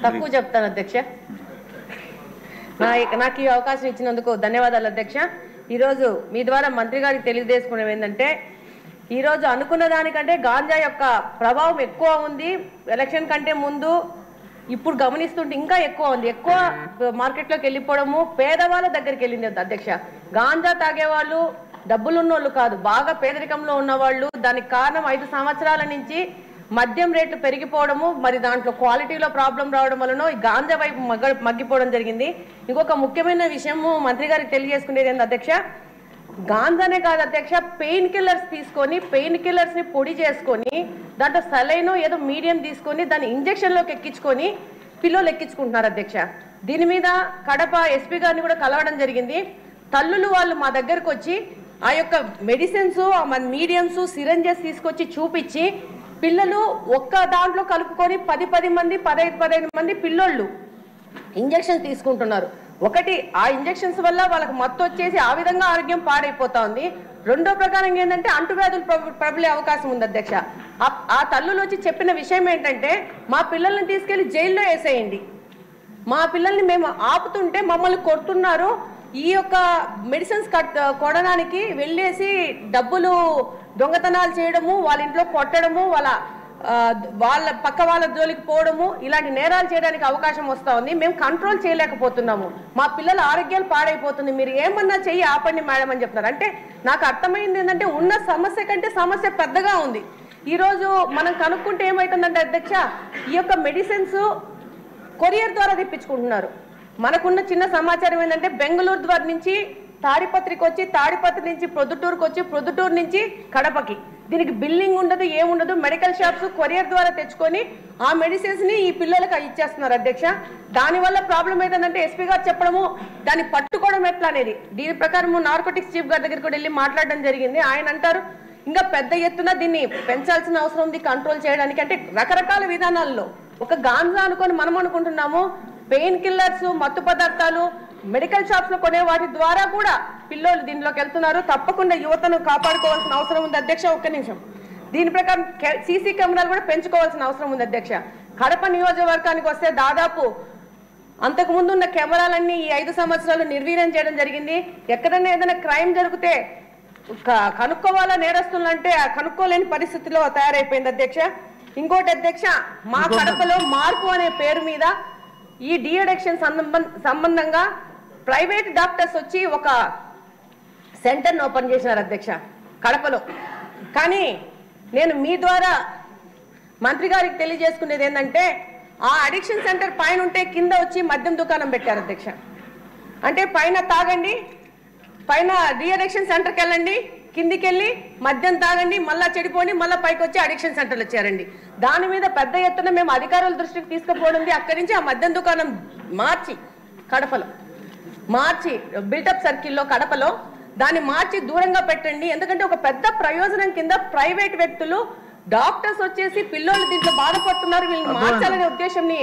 తక్కువ చెప్తాను అధ్యక్ష. నాకు ఈ అవకాశం ఇచ్చినందుకు ధన్యవాదాలు అధ్యక్ష. ఈరోజు మీ ద్వారా మంత్రి గారికి తెలియజేసుకునేది ఏంటంటే, ఈరోజు అనుకున్న దానికంటే గాంజా యొక్క ప్రభావం ఎక్కువ ఉంది. ఎలక్షన్ కంటే ముందు ఇప్పుడు గమనిస్తుంటే ఇంకా ఎక్కువ ఉంది. ఎక్కువ మార్కెట్లోకి వెళ్ళిపోవడము, పేదవాళ్ళ దగ్గరికి వెళ్ళింది అధ్యక్ష. గాంజా తాగేవాళ్ళు డబ్బులున్నోళ్ళు కాదు, బాగా పేదరికంలో ఉన్నవాళ్ళు. దానికి కారణం 5 సంవత్సరాల నుంచి మద్యం రేట్లు పెరిగిపోవడము, మరి దాంట్లో క్వాలిటీలో ప్రాబ్లం రావడం వలన ఈ గాంజా వైపు మగ్గిపోవడం జరిగింది. ఇంకొక ముఖ్యమైన విషయము మంత్రి గారికి తెలియజేసుకునేది ఏంటి అధ్యక్ష, గాంజానే కాదు అధ్యక్ష, పెయిన్ కిల్లర్స్ తీసుకొని, పెయిన్ కిల్లర్స్ని పొడి చేసుకొని, దాంట్లో సలైనో ఏదో మీడియం తీసుకొని దాన్ని ఇంజక్షన్లోకి ఎక్కించుకొని పిల్లలు ఎక్కించుకుంటున్నారు అధ్యక్ష. దీని మీద కడప ఎస్పీ గారిని కూడా కలవడం జరిగింది. తల్లులు వాళ్ళు మా దగ్గరకు వచ్చి ఆ యొక్క మెడిసిన్స్, మీడియంస్, సిరంజెస్ తీసుకొచ్చి చూపించి, పిల్లలు ఒక్క దాంట్లో కలుపుకొని 10 మంది 15 మంది పిల్లోళ్ళు ఇంజక్షన్స్ తీసుకుంటున్నారు. ఒకటి, ఆ ఇంజక్షన్స్ వల్ల వాళ్ళకి మత్తు వచ్చేసి ఆ విధంగా ఆరోగ్యం పాడైపోతా ఉంది. రెండో ప్రకారం ఏంటంటే అంటువ్యాధులు ప్రబలే అవకాశం ఉంది అధ్యక్ష. ఆ తల్లులు వచ్చి చెప్పిన విషయం ఏంటంటే, మా పిల్లల్ని తీసుకెళ్లి జైల్లో వేసేయండి, మా పిల్లల్ని మేము ఆపుతుంటే మమ్మల్ని కొడుతున్నారు, ఈ యొక్క మెడిసిన్స్ కొనడానికి వెళ్ళేసి డబ్బులు దొంగతనాలు చేయడము, వాళ్ళ ఇంట్లో కొట్టడము, వాళ్ళ పక్క వాళ్ళ జోలికి పోవడము, ఇలాంటి నేరాలు చేయడానికి అవకాశం వస్తూ ఉంది. మేము కంట్రోల్ చేయలేకపోతున్నాము, మా పిల్లల ఆరోగ్యాలు పాడైపోతుంది, మీరు ఏమన్నా చెయ్యి ఆపండి మేడం అని చెప్తున్నారు. అంటే నాకు అర్థమైంది ఏంటంటే, ఉన్న సమస్య కంటే సమస్య పెద్దగా ఉంది. ఈరోజు మనం కనుక్కుంటే ఏమవుతుందంటే అధ్యక్ష, ఈ యొక్క మెడిసిన్స్ కొరియర్ ద్వారా తెప్పించుకుంటున్నారు. మనకున్న చిన్న సమాచారం ఏంటంటే, బెంగళూరు ద్వారా నుంచి తాడిపత్రికి వచ్చి, తాడిపత్రి నుంచి ప్రొద్దుటూరుకు వచ్చి, ప్రొద్దుటూరు నుంచి కడపకి, దీనికి బిల్లింగ్ ఉండదు, ఏముండదు. మెడికల్ షాప్స్ కొరియర్ ద్వారా తెచ్చుకొని ఆ మెడిసిన్స్ ని ఈ పిల్లలకు ఇచ్చేస్తున్నారు అధ్యక్ష. దానివల్ల ప్రాబ్లం ఏంటంటే, ఎస్పీ గారు చెప్పడము, దాన్ని పట్టుకోవడం ఎట్లా అనేది. దీని ప్రకారం నార్కోటిక్స్ చీఫ్ గారి దగ్గరికి కూడా వెళ్ళి మాట్లాడడం జరిగింది. ఆయన అంటారు, ఇంకా పెద్ద ఎత్తున దీన్ని పెంచాల్సిన అవసరం ఉంది కంట్రోల్ చేయడానికి. అంటే రకరకాల విధానాల్లో, ఒక గాంజా అనుకొని మనం అనుకుంటున్నాము, పెయిన్ కిల్లర్స్, మత్తు పదార్థాలు మెడికల్ షాప్స్ లో కొనే వాటి ద్వారా కూడా పిల్లలు దీనిలోకి వెళ్తున్నారు. తప్పకుండా యువతను కాపాడుకోవాల్సిన అవసరం ఉంది అధ్యక్ష. ఒక్క నిమిషం, దీని ప్రకారం సీసీ కెమెరాలు కూడా పెంచుకోవాల్సిన అవసరం ఉంది అధ్యక్ష. కడప నియోజకవర్గానికి వస్తే దాదాపు అంతకుముందు ఉన్న కెమెరాలన్నీ ఈ 5 సంవత్సరాలు నిర్వీర్యం చేయడం జరిగింది. ఎక్కడైనా ఏదైనా క్రైమ్ జరిగితే కనుక్కోవాలా నేరస్తులు అంటే కనుక్కోలేని పరిస్థితిలో తయారైపోయింది అధ్యక్ష. ఇంకోటి అధ్యక్ష, మా కడపలో మార్పు అనే పేరు మీద ఈ డి అడిక్షన్ సంబంధంగా ప్రైవేట్ డాక్టర్స్ వచ్చి ఒక సెంటర్ని ఓపెన్ చేసినారు అధ్యక్ష కడపలో. కానీ నేను మీ ద్వారా మంత్రి గారికి తెలియజేసుకునేది ఏంటంటే, ఆ అడిక్షన్ సెంటర్ పైన ఉంటే కింద వచ్చి మద్యం దుకాణం పెట్టారు అధ్యక్ష. అంటే పైన తాగండి, పైన డి అడిక్షన్ సెంటర్కి వెళ్ళండి, కిందికి వెళ్ళి మద్యం తాగండి, మళ్ళీ చెడిపోండి, మళ్ళీ పైకి వచ్చి అడిక్షన్ సెంటర్లు వచ్చారండి. దాని మీద పెద్ద ఎత్తున మేము అధికారుల దృష్టికి తీసుకుపోవడం, అక్కడి నుంచి ఆ మద్యం దుకాణం కడపలో మార్చి బిల్టప్ సర్కిల్లో కడపలో దాన్ని మార్చి దూరంగా పెట్టండి. ఎందుకంటే ఒక పెద్ద ప్రయోజనం కింద ప్రైవేట్ వ్యక్తులు డాక్టర్స్ వచ్చేసి పిల్లలు దీంట్లో బాధపడుతున్నారు, వీళ్ళని మార్చాలనే ఉద్దేశంని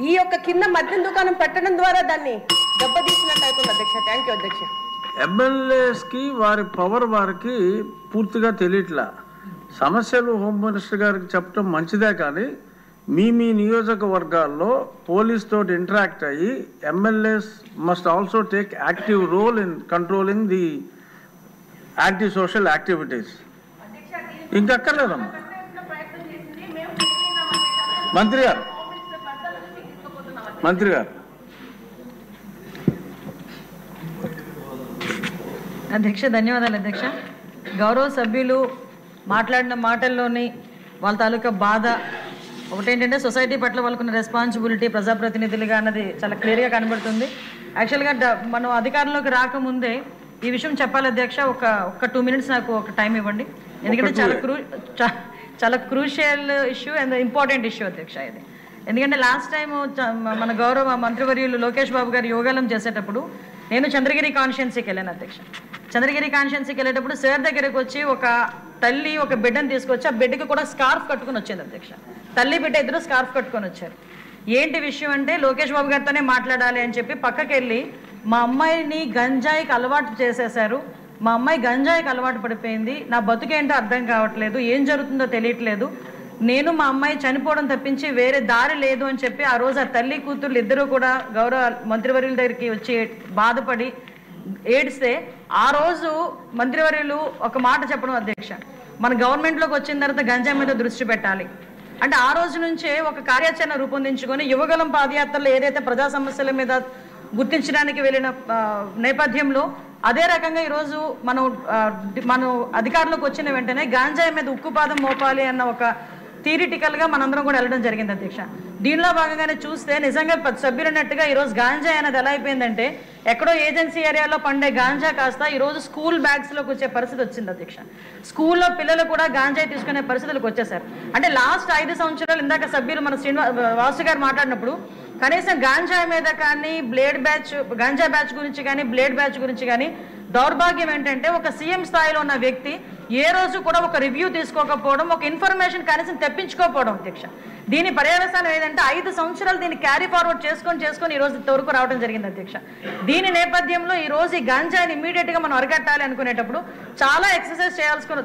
ఈ యొక్క కింద మద్యం దుకాణం పెట్టడం ద్వారా దాన్ని దెబ్బతీసినట్టు అవుతుంది అధ్యక్ష. థ్యాంక్ యూ అధ్యక్ష. ఎమ్మెల్యేస్కి వారి పవర్ వారికి పూర్తిగా తెలియట్లా. సమస్యలు హోమ్ మినిస్టర్ గారికి చెప్పడం మంచిదే, కానీ మీ నియోజకవర్గాల్లో పోలీస్ తోటి ఇంటరాక్ట్ అయ్యి MLAs must also take active role in controlling the anti social activities. ఇంకక్కర్లేదమ్మా మంత్రి గారు. అధ్యక్ష ధన్యవాదాలు అధ్యక్ష. గౌరవ సభ్యులు మాట్లాడిన మాటల్లోని వాళ్ళ తాలూకా బాధ ఒకటేంటంటే, సొసైటీ పట్ల వాళ్ళకున్న రెస్పాన్సిబిలిటీ ప్రజాప్రతినిధులుగా అన్నది చాలా క్లియర్గా కనబడుతుంది. యాక్చువల్గా మనం అధికారంలోకి రాకముందే ఈ విషయం చెప్పాలి అధ్యక్ష. ఒక 2 minutes నాకు ఒక టైం ఇవ్వండి, ఎందుకంటే చాలా crucial issue and important issue అధ్యక్ష ఇది. ఎందుకంటే లాస్ట్ టైం మన గౌరవ మంత్రివర్యులు లోకేష్ బాబు గారు యోగాలం చేసేటప్పుడు నేను చంద్రగిరి కాన్స్టిట్యున్సీకి వెళ్ళాను అధ్యక్ష. చంద్రగిరి కాన్స్టిట్యున్సీకి వెళ్ళేటప్పుడు సార్ దగ్గరకు వచ్చి ఒక తల్లి ఒక బిడ్డను తీసుకొచ్చి ఆ బిడ్డకి కూడా స్కార్ఫ్ కట్టుకుని వచ్చింది అధ్యక్ష. తల్లి బిడ్డ ఇద్దరు స్కార్ఫ్ కట్టుకొని వచ్చారు. ఏంటి విషయం అంటే, లోకేష్ బాబు గారితోనే మాట్లాడాలి అని చెప్పి పక్కకి వెళ్ళి, మా అమ్మాయిని గంజాయికి అలవాటు చేసేశారు, మా అమ్మాయి గంజాయికి అలవాటు పడిపోయింది, నా బతుకేంటో అర్థం కావట్లేదు, ఏం జరుగుతుందో తెలియట్లేదు, నేను మా అమ్మాయి చనిపోవడం తప్పించి వేరే దారి లేదు అని చెప్పి ఆ రోజు ఆ తల్లి కూతుర్లు ఇద్దరు కూడా గౌరవ మంత్రివర్యుల దగ్గరికి వచ్చి బాధపడి ఏడిస్తే ఆ రోజు మంత్రివర్యులు ఒక మాట చెప్పడం అధ్యక్ష, మన గవర్నమెంట్లోకి వచ్చిన తర్వాత గంజాయి మీద దృష్టి పెట్టాలి అంటే ఆ రోజు నుంచే ఒక కార్యాచరణ రూపొందించుకొని యువగలం పాదయాత్రలో ఏదైతే ప్రజా సమస్యల మీద గుర్తించడానికి వెళ్ళిన నేపథ్యంలో అదే రకంగా ఈరోజు మనం అధికారంలోకి వచ్చిన వెంటనే గాంజాయి మీద ఉక్కుపాదం మోపాలి అన్న ఒక థియరిటికల్గా మనందరం కూడా వెళ్ళడం జరిగింది అధ్యక్ష. దీనిలో భాగంగానే చూస్తే నిజంగా సభ్యులు అన్నట్టుగా ఈరోజు గాంజా అనేది ఎలా అయిపోయిందంటే ఎక్కడో ఏజెన్సీ ఏరియాలో పండే గాంజా కాస్త ఈరోజు స్కూల్ బ్యాగ్స్లోకి వచ్చే పరిస్థితి వచ్చింది అధ్యక్ష. స్కూల్లో పిల్లలు కూడా గాంజాయి తీసుకునే పరిస్థితులకు వచ్చేసారు. అంటే లాస్ట్ 5 సంవత్సరాలు ఇందాక సభ్యులు మన వాసు గారు మాట్లాడినప్పుడు కనీసం గాంజాయి మీద కానీ గాంజా బ్యాచ్ గురించి కానీ బ్లేడ్ బ్యాచ్ గురించి కానీ దౌర్భాగ్యం ఏంటంటే ఒక సీఎం స్థాయిలో ఉన్న వ్యక్తి ఏ రోజు కూడా ఒక రివ్యూ తీసుకోకపోవడం, ఒక ఇన్ఫర్మేషన్ కనీసం తెప్పించుకోకపోవడం అధ్యక్ష. దీని పర్యవసానం ఏదంటే 5 సంవత్సరాలు దీన్ని క్యారీ ఫార్వర్డ్ చేసుకొని ఈ రోజు ఇంతవరకు రావడం జరిగింది అధ్యక్ష. దీని నేపథ్యంలో ఈ రోజు ఈ గాంజాని ఇమీడియట్గా మనం అరికట్టాలి అనుకునేటప్పుడు చాలా ఎక్సర్సైజ్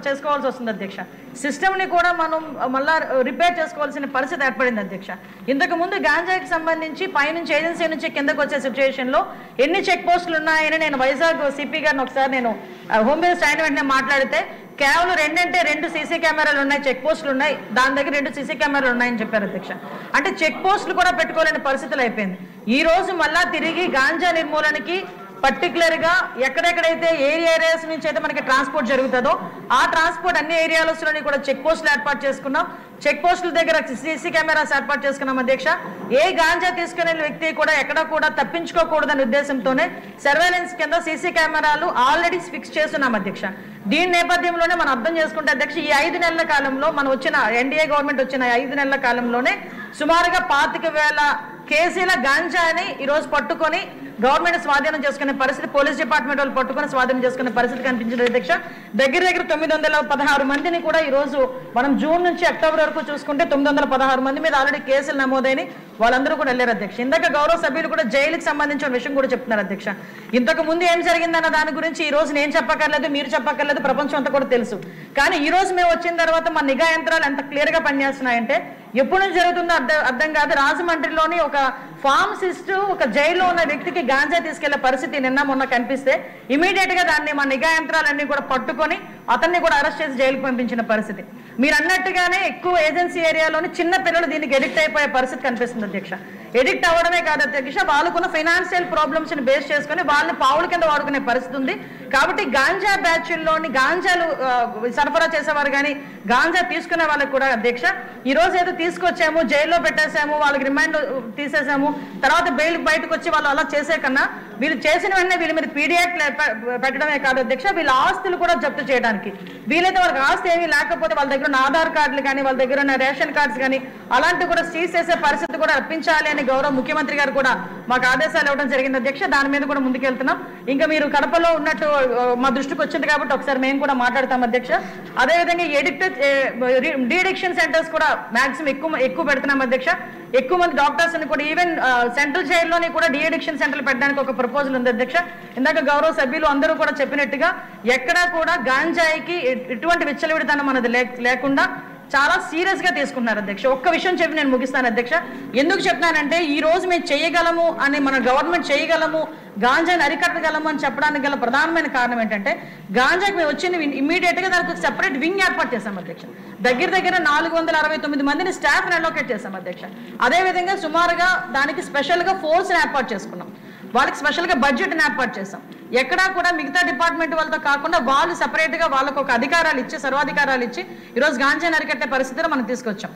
చేసుకోవాల్సి వస్తుంది అధ్యక్ష. సిస్టమ్ని కూడా మనం మళ్ళా రిపేర్ చేసుకోవాల్సిన పరిస్థితి ఏర్పడింది అధ్యక్ష. ఇంతకు ముందు గాంజాకి సంబంధించి పైనుంచి ఏజెన్సీ నుంచి కిందకు వచ్చే సిచ్యువేషన్లో ఎన్ని చెక్ పోస్టులు ఉన్నాయని నేను వైజాగ్ సిపి గారిని ఒకసారి నేను హోమ్ మినిస్టర్ అయిన వెంటనే మాట్లాడితే కేవలం 2 సీసీ కెమెరాలు ఉన్నాయి, చెక్ పోస్టులు ఉన్నాయి, దాని దగ్గర 2 సీసీ కెమెరాలు ఉన్నాయని చెప్పారు అధ్యక్ష. అంటే చెక్ పోస్టులు కూడా పెట్టుకోలేని పరిస్థితులు అయిపోయింది. ఈ రోజు మళ్ళా తిరిగి గాంజా నిర్మూలనకి పర్టికులర్గా ఎక్కడెక్కడైతే ఏరియాస్ నుంచి అయితే మనకి ట్రాన్స్పోర్ట్ జరుగుతుందో ఆ ట్రాన్స్పోర్ట్ అన్ని ఏరియాలలోని కూడా చెక్ పోస్టులు ఏర్పాటు చేసుకున్నాం. చెక్ పోస్టుల దగ్గర సీసీ కెమెరాస్ ఏర్పాటు చేసుకున్నాం అధ్యక్ష. ఏ గాంజా తీసుకునే వ్యక్తి కూడా ఎక్కడ కూడా తప్పించుకోకూడదనే ఉద్దేశంతోనే సర్వేలెన్స్ కింద సీసీ కెమెరాలు ఆల్రెడీ ఫిక్స్ చేస్తున్నాం అధ్యక్ష. దీని నేపథ్యంలోనే మనం అర్థం చేసుకుంటే అధ్యక్ష ఈ 5 నెలల కాలంలో మనం వచ్చిన ఎన్డీఏ గవర్నమెంట్ వచ్చిన 5 నెలల కాలంలోనే సుమారుగా 25,000 కేజీల గాంజాని ఈరోజు పట్టుకొని గవర్నమెంట్ స్వాధీనం చేసుకునే పరిస్థితి, పోలీస్ డిపార్ట్మెంట్ వాళ్ళు పట్టుకొని స్వాధీనం చేసుకునే పరిస్థితి కనిపించింది అధ్యక్ష. దగ్గర 916 మందిని కూడా ఈ రోజు మనం జూన్ నుంచి అక్టోబర్ వరకు చూసుకుంటే 916 మంది మీద ఆల్రెడీ కేసులు నమోదైన వాళ్ళందరూ కూడా వెళ్ళారు అధ్యక్ష. ఇందాక గౌరవ సభ్యులు కూడా జైలుకి సంబంధించిన విషయం కూడా చెప్తున్నారు అధ్యక్ష. ఇంతకు ముందు ఏం జరిగిందన్న దాని గురించి ఈ రోజు నేను చెప్పక్కర్లేదు, మీరు చెప్పక్కర్లేదు, ప్రపంచం అంతా కూడా తెలుసు. కానీ ఈ రోజు మేము వచ్చిన తర్వాత మన నిఘా యంత్రాలు ఎంత క్లియర్ గా పనిచేస్తున్నాయంటే ఎప్పుడు నుంచి జరుగుతుందో అర్థం కాదు. రాజమండ్రిలోని ఒక ఫార్మసిస్ట్ ఒక జైల్లో ఉన్న వ్యక్తికి గాంజా తీసుకెళ్లే పరిస్థితి నిన్న మొన్న కనిపిస్తే ఇమీడియట్ గా దాన్ని మా నిఘా యంత్రాలన్నీ కూడా పట్టుకొని అతన్ని కూడా అరెస్ట్ చేసి జైలుకు పంపించిన పరిస్థితి. మీరు అన్నట్టుగానే ఎక్కువ ఏజెన్సీ ఏరియాలోని చిన్న పిల్లలు దీనికి ఎడిక్ట్ అయిపోయే పరిస్థితి కనిపిస్తుంది అధ్యక్ష. ఎడిక్ట్ అవ్వడమే కాదు అధ్యక్ష, వాళ్ళకున్న ఫైనాన్షియల్ ప్రాబ్లమ్స్ ని బేస్ చేసుకుని వాళ్ళని పావుల కింద వాడుకునే పరిస్థితి ఉంది. కాబట్టి గాంజా బ్యాచ్ల్లోని గాంజాలు సరఫరా చేసేవారు కానీ గాంజా తీసుకునే వాళ్ళకి కూడా అధ్యక్ష ఈ రోజు ఏదో తీసుకొచ్చాము, జైల్లో పెట్టేసాము, వాళ్ళకి రిమైండ్ తీసేసాము, తర్వాత బెయిల్ బయటకు వచ్చి వాళ్ళు అలా చేసే కన్నా వీళ్ళు చేసిన వెంటనే వీళ్ళ మీద పీడియాక్ట్ పెట్టడమే కాదు అధ్యక్ష, వీళ్ళ ఆస్తులు కూడా జప్తు చేయడానికి వీలైతే వాళ్ళకి ఆస్తి ఏమీ లేకపోతే వాళ్ళ దగ్గర ఉన్న ఆధార్ కార్డులు కానీ వాళ్ళ దగ్గర ఉన్న రేషన్ కార్డ్స్ కానీ అలాంటివి కూడా సీజ్ చేసే పరిస్థితి కూడా రప్పించాలి అని గౌరవ ముఖ్యమంత్రి గారు కూడా మాకు ఆదేశాలు ఇవ్వడం జరిగింది అధ్యక్ష. దాని మీద కూడా ముందుకెళ్తున్నాం. ఇంకా మీరు కడపలో ఉన్నట్టు మా దృష్టికి వచ్చింది కాబట్టి ఒకసారి మేము కూడా మాట్లాడతాం అధ్యక్ష. అదేవిధంగా డీడిక్షన్ సెంటర్స్ కూడా మాక్సిమం ఎక్కువ పెడుతున్నాం అధ్యక్ష. ఎక్కువ మంది డాక్టర్స్ ని కూడా ఈవెన్ సెంట్రల్ జైల్లోని కూడా డీఅడిక్షన్ సెంటర్లు పెట్టడానికి ఒక ప్రపోజల్ ఉంది అధ్యక్ష. ఇందాక గౌరవ సభ్యులు అందరూ కూడా చెప్పినట్టుగా ఎక్కడా కూడా గాంజాయికి ఎటువంటి విచ్చలవిడితనం అనేది లేకుండా చాలా సీరియస్ గా తీసుకుంటున్నారు అధ్యక్ష. ఒక్క విషయం చెప్పి నేను ముగిస్తాను అధ్యక్ష. ఎందుకు చెప్తానంటే ఈ రోజు మేము చేయగలము అని మన గవర్నమెంట్ చేయగలము, గాంజాని అరికట్టగలము అని చెప్పడానికి గల ప్రధానమైన కారణం ఏంటంటే గాంజాకి మేము వచ్చింది ఇమీడియట్ గా దానికి సెపరేట్ వింగ్ ఏర్పాటు చేశాం అధ్యక్ష. దగ్గర 469 మందిని స్టాఫ్ అలోకేట్ చేశాం అధ్యక్ష. అదేవిధంగా సుమారుగా దానికి స్పెషల్ గా ఫోర్స్ ఏర్పాటు చేసుకున్నాం, వాళ్ళకి స్పెషల్ గా బడ్జెట్ ఏర్పాటు చేశాం. ఎక్కడా కూడా మిగతా డిపార్ట్మెంట్ వాళ్ళతో కాకుండా వాళ్ళు సెపరేట్ గా వాళ్ళకు ఒక అధికారాలు ఇచ్చి సర్వాధికారాలు ఇచ్చి ఈరోజు గాంజాని అరికట్టే పరిస్థితిలో మనం తీసుకొచ్చాం.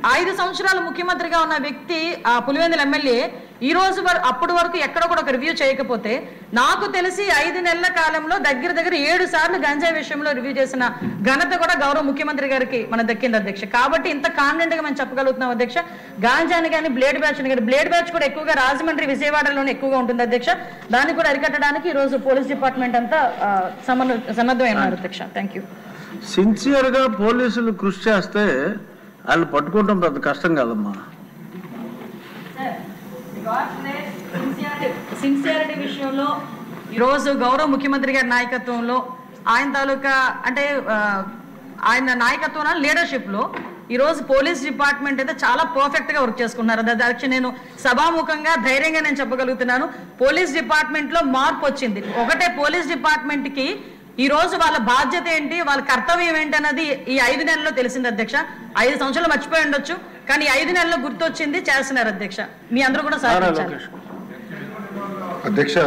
5 సంవత్సరాలు ముఖ్యమంత్రిగా ఉన్న వ్యక్తి ఆ పులివెందుల ఎమ్మెల్యే ఈ రోజు అప్పటి వరకు ఎక్కడ కూడా ఒక రివ్యూ చేయకపోతే నాకు తెలిసి 5 నెలల కాలంలో దగ్గర 7 సార్లు గంజాయి విషయంలో రివ్యూ చేసిన ఘనత కూడా గౌరవ ముఖ్యమంత్రి గారికి మన దక్కింది అధ్యక్ష. కాబట్టి ఇంత కాన్ఫిడెంట్ గా మనం చెప్పగలుగుతున్నాం అధ్యక్ష. గాంజాని కానీ బ్లేడ్ బ్యాచ్ కానీ బ్లేడ్ బ్యాచ్ కూడా ఎక్కువగా రాజమండ్రి విజయవాడలోనే ఎక్కువగా ఉంటుంది అధ్యక్ష. దాన్ని కూడా అరికట్టడానికి ఈ రోజు పోలీస్ డిపార్ట్మెంట్ అంతా సన్నద్ధమైనారు అధ్యక్ష. Thank you. సిన్సియర్ గా పోలీసులు కృషి చేస్తే వాళ్ళు పట్టుకోవడం పెద్ద కష్టం కాదమ్మా. సిన్సియారిటీ విషయంలో ఈరోజు గౌరవ ముఖ్యమంత్రి గారి నాయకత్వంలో ఆయన తాలూకా అంటే ఆయన నాయకత్వంలో లీడర్షిప్లో ఈరోజు పోలీస్ డిపార్ట్మెంట్ అయితే చాలా పర్ఫెక్ట్గా వర్క్ చేసుకున్నారు. అధ్యక్ష, నేను సభాముఖంగా ధైర్యంగా నేను చెప్పగలుగుతున్నాను, పోలీస్ డిపార్ట్మెంట్లో మార్పు వచ్చింది. ఒకటే పోలీస్ డిపార్ట్మెంట్కి ఈ రోజు వాళ్ళ బాధ్యత ఏంటి, వాళ్ళ కర్తవ్యం ఏంటి అన్నది ఈ 5 నెలల్లో తెలిసింది అధ్యక్ష. 5 సంవత్సరాలు మర్చిపోయి ఉండొచ్చు, కానీ 5 నెలల్లో గుర్తొచ్చింది, చేస్తున్నారు అధ్యక్ష. మీ అందరూ కూడా సహకరించాలి అధ్యక్ష.